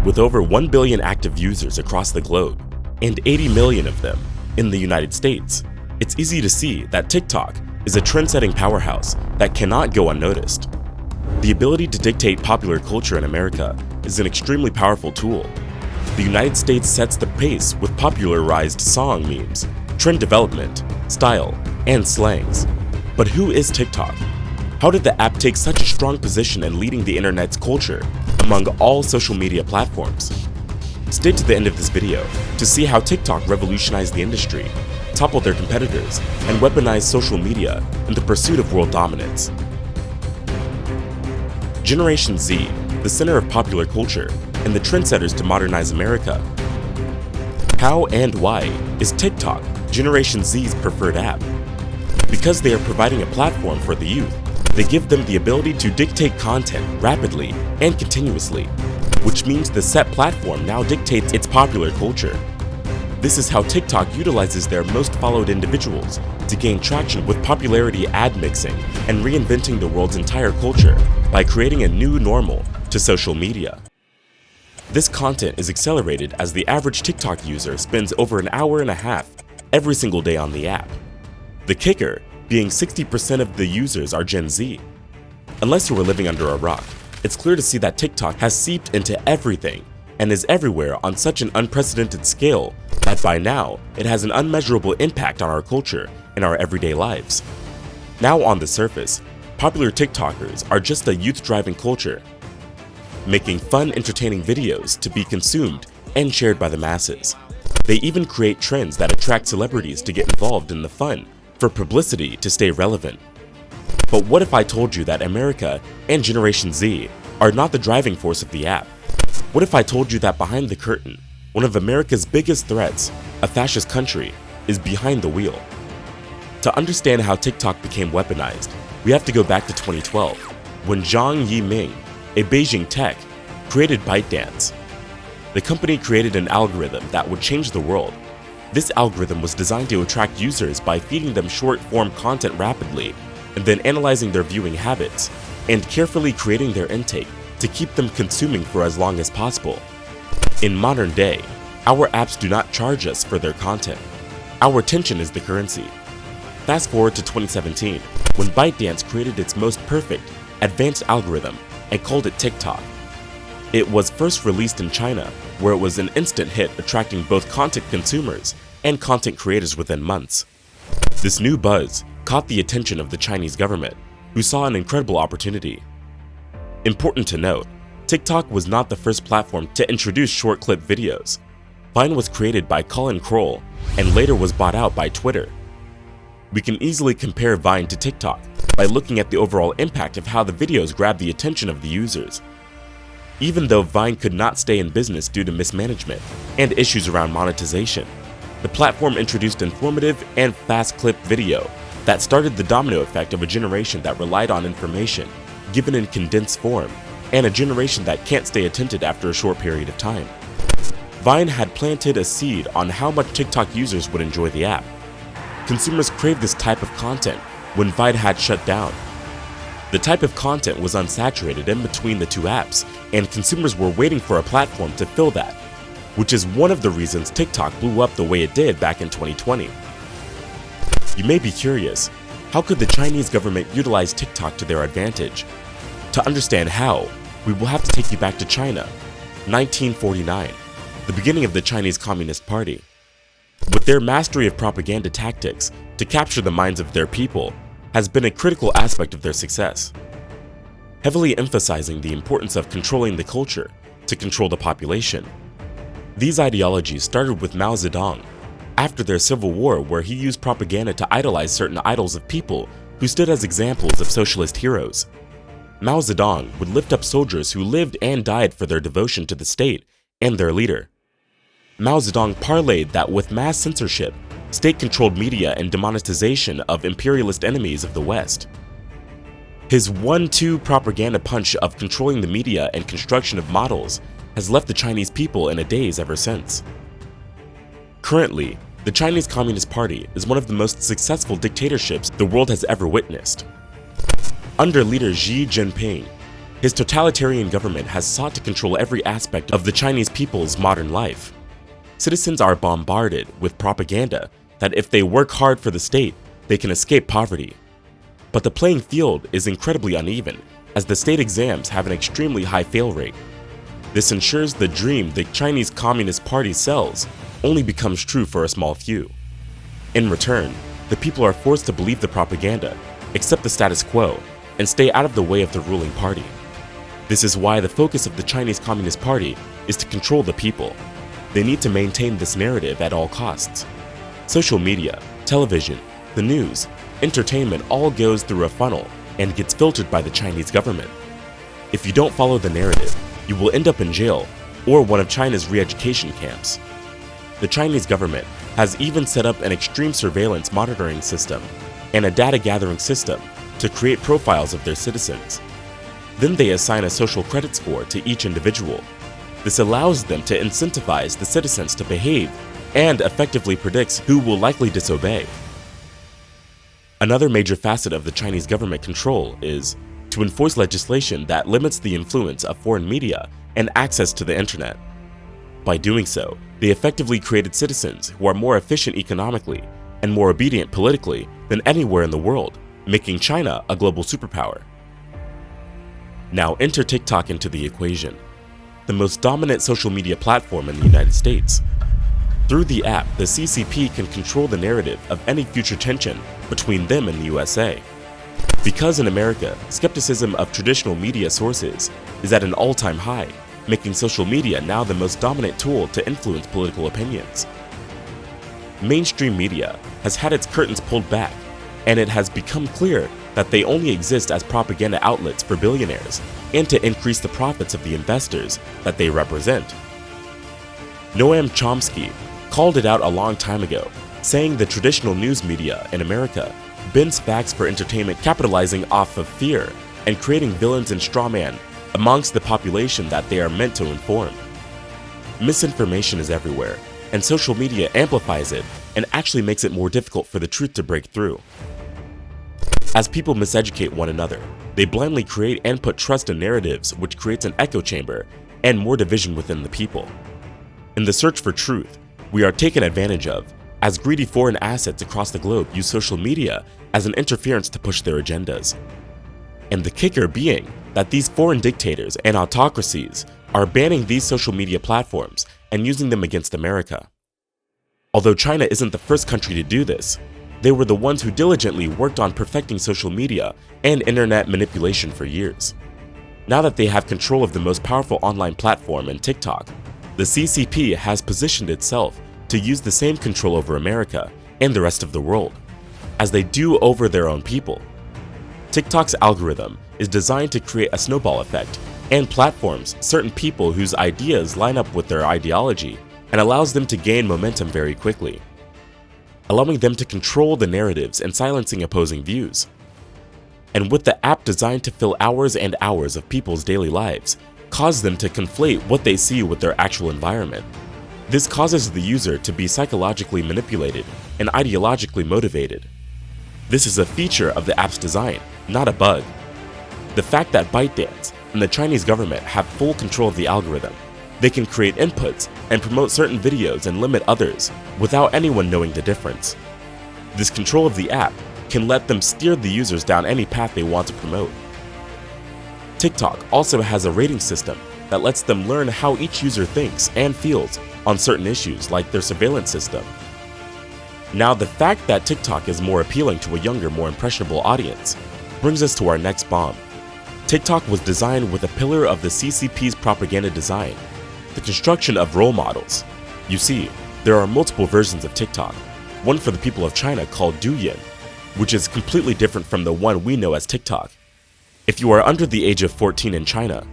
With over 1 billion active users across the globe, and 80 million of them in the United States, it's easy to see that TikTok is a trend-setting powerhouse that cannot go unnoticed. The ability to dictate popular culture in America is an extremely powerful tool. The United States sets the pace with popularized song memes, trend development, style, and slangs. But who is TikTok? How did the app take such a strong position in leading the internet's culture among all social media platforms? Stay to the end of this video to see how TikTok revolutionized the industry, toppled their competitors, and weaponized social media in the pursuit of world dominance. Generation Z, the center of popular culture, and the trendsetters to modernize America. How and why is TikTok Generation Z's preferred app? Because they are providing a platform for the youth, they give them the ability to dictate content rapidly and continuously, which means the set platform now dictates its popular culture. This is how TikTok utilizes their most followed individuals to gain traction with popularity ad mixing and reinventing the world's entire culture by creating a new normal to social media. This content is accelerated as the average TikTok user spends over an hour and a half every single day on the app. The kicker being 60% of the users are Gen Z. Unless you were living under a rock, it's clear to see that TikTok has seeped into everything and is everywhere on such an unprecedented scale that by now it has an unmeasurable impact on our culture and our everyday lives. Now on the surface, popular TikTokers are just a youth-driving culture, making fun, entertaining videos to be consumed and shared by the masses. They even create trends that attract celebrities to get involved in the fun for publicity to stay relevant. But what if I told you that America and Generation Z are not the driving force of the app? What if I told you that behind the curtain, one of America's biggest threats, a fascist country, is behind the wheel? To understand how TikTok became weaponized, we have to go back to 2012, when Zhang Yiming, a Beijing tech, created ByteDance. The company created an algorithm that would change the world. This algorithm was designed to attract users by feeding them short-form content rapidly, and then analyzing their viewing habits, and carefully creating their intake to keep them consuming for as long as possible. In modern day, our apps do not charge us for their content. Our attention is the currency. Fast forward to 2017, when ByteDance created its most perfect, advanced algorithm and called it TikTok. It was first released in China, where it was an instant hit, attracting both content consumers and content creators within months. This new buzz caught the attention of the Chinese government, who saw an incredible opportunity. Important to note, TikTok was not the first platform to introduce short-clip videos. Vine was created by Colin Kroll and later was bought out by Twitter. We can easily compare Vine to TikTok by looking at the overall impact of how the videos grabbed the attention of the users. Even though Vine could not stay in business due to mismanagement and issues around monetization, the platform introduced informative and fast-clip video that started the domino effect of a generation that relied on information given in condensed form, and a generation that can't stay attentive after a short period of time. Vine had planted a seed on how much TikTok users would enjoy the app. Consumers craved this type of content when Vine had shut down. The type of content was unsaturated in between the two apps, and consumers were waiting for a platform to fill that, which is one of the reasons TikTok blew up the way it did back in 2020. You may be curious, how could the Chinese government utilize TikTok to their advantage? To understand how, we will have to take you back to China, 1949, the beginning of the Chinese Communist Party. With their mastery of propaganda tactics to capture the minds of their people has been a critical aspect of their success. Heavily emphasizing the importance of controlling the culture to control the population. These ideologies started with Mao Zedong after their civil war, where he used propaganda to idolize certain idols of people who stood as examples of socialist heroes. Mao Zedong would lift up soldiers who lived and died for their devotion to the state and their leader. Mao Zedong parlayed that with mass censorship, state-controlled media, and demonetization of imperialist enemies of the West. His 1-2 propaganda punch of controlling the media and construction of models has left the Chinese people in a daze ever since. Currently, the Chinese Communist Party is one of the most successful dictatorships the world has ever witnessed. Under leader Xi Jinping, His totalitarian government has sought to control every aspect of the Chinese people's modern life. Citizens are bombarded with propaganda that if they work hard for the state, they can escape poverty. But the playing field is incredibly uneven, as the state exams have an extremely high fail rate. This ensures the dream the Chinese Communist Party sells only becomes true for a small few. In return, the people are forced to believe the propaganda, accept the status quo, and stay out of the way of the ruling party. This is why the focus of the Chinese Communist Party is to control the people. They need to maintain this narrative at all costs. Social media, television, the news, entertainment all goes through a funnel and gets filtered by the Chinese government. If you don't follow the narrative, you will end up in jail or one of China's re-education camps. The Chinese government has even set up an extreme surveillance monitoring system and a data gathering system to create profiles of their citizens. Then they assign a social credit score to each individual. This allows them to incentivize the citizens to behave and effectively predicts who will likely disobey. Another major facet of the Chinese government control is to enforce legislation that limits the influence of foreign media and access to the internet. By doing so, they effectively created citizens who are more efficient economically and more obedient politically than anywhere in the world, making China a global superpower. Now enter TikTok into the equation, the most dominant social media platform in the United States. Through the app, the CCP can control the narrative of any future tension between them and the USA. Because in America, skepticism of traditional media sources is at an all-time high, making social media now the most dominant tool to influence political opinions. Mainstream media has had its curtains pulled back, and it has become clear that they only exist as propaganda outlets for billionaires and to increase the profits of the investors that they represent. Noam Chomsky called it out a long time ago, saying the traditional news media in America bends facts for entertainment, capitalizing off of fear and creating villains and strawmen amongst the population that they are meant to inform. Misinformation is everywhere, and social media amplifies it and actually makes it more difficult for the truth to break through. As people miseducate one another, they blindly create and put trust in narratives, which creates an echo chamber and more division within the people. In the search for truth, we are taken advantage of, as greedy foreign assets across the globe use social media as an interference to push their agendas. And the kicker being that these foreign dictators and autocracies are banning these social media platforms and using them against America. Although China isn't the first country to do this, they were the ones who diligently worked on perfecting social media and internet manipulation for years. Now that they have control of the most powerful online platform in TikTok, the CCP has positioned itself to use the same control over America and the rest of the world, as they do over their own people. TikTok's algorithm is designed to create a snowball effect and platforms certain people whose ideas line up with their ideology and allows them to gain momentum very quickly, allowing them to control the narratives and silencing opposing views. And with the app designed to fill hours and hours of people's daily lives, cause them to conflate what they see with their actual environment. This causes the user to be psychologically manipulated and ideologically motivated. This is a feature of the app's design, not a bug. The fact that ByteDance and the Chinese government have full control of the algorithm, they can create inputs and promote certain videos and limit others without anyone knowing the difference. This control of the app can let them steer the users down any path they want to promote. TikTok also has a rating system that lets them learn how each user thinks and feels on certain issues like their surveillance system. Now, the fact that TikTok is more appealing to a younger, more impressionable audience brings us to our next bomb. TikTok was designed with a pillar of the CCP's propaganda design, the construction of role models. You see, there are multiple versions of TikTok, one for the people of China called Douyin, which is completely different from the one we know as TikTok. If you are under the age of 14 in China,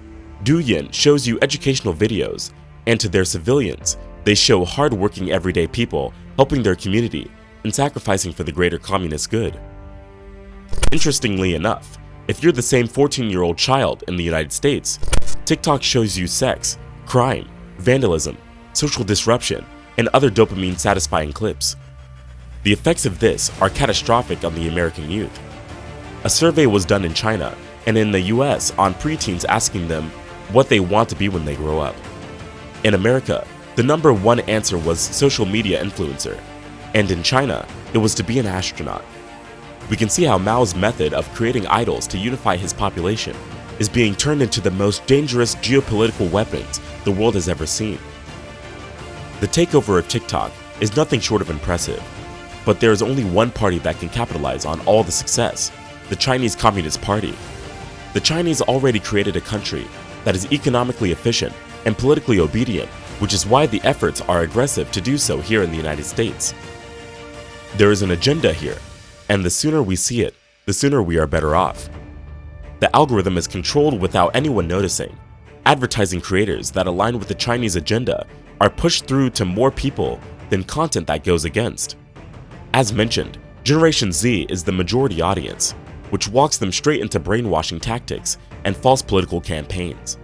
Douyin shows you educational videos, and to their civilians, they show hard-working everyday people helping their community and sacrificing for the greater communist good. Interestingly enough, if you're the same 14-year-old child in the United States, TikTok shows you sex, crime, vandalism, social disruption, and other dopamine-satisfying clips. The effects of this are catastrophic on the American youth. A survey was done in China, and in the US on preteens asking them what they want to be when they grow up. In America, the number one answer was social media influencer, and in China, it was to be an astronaut. We can see how Mao's method of creating idols to unify his population is being turned into the most dangerous geopolitical weapons the world has ever seen. The takeover of TikTok is nothing short of impressive, but there is only one party that can capitalize on all the success: the Chinese Communist Party. The Chinese already created a country that is economically efficient and politically obedient, which is why the efforts are aggressive to do so here in the United States. There is an agenda here, and the sooner we see it, the sooner we are better off. The algorithm is controlled without anyone noticing. Advertising creators that align with the Chinese agenda are pushed through to more people than content that goes against. As mentioned, Generation Z is the majority audience, which walks them straight into brainwashing tactics and false political campaigns.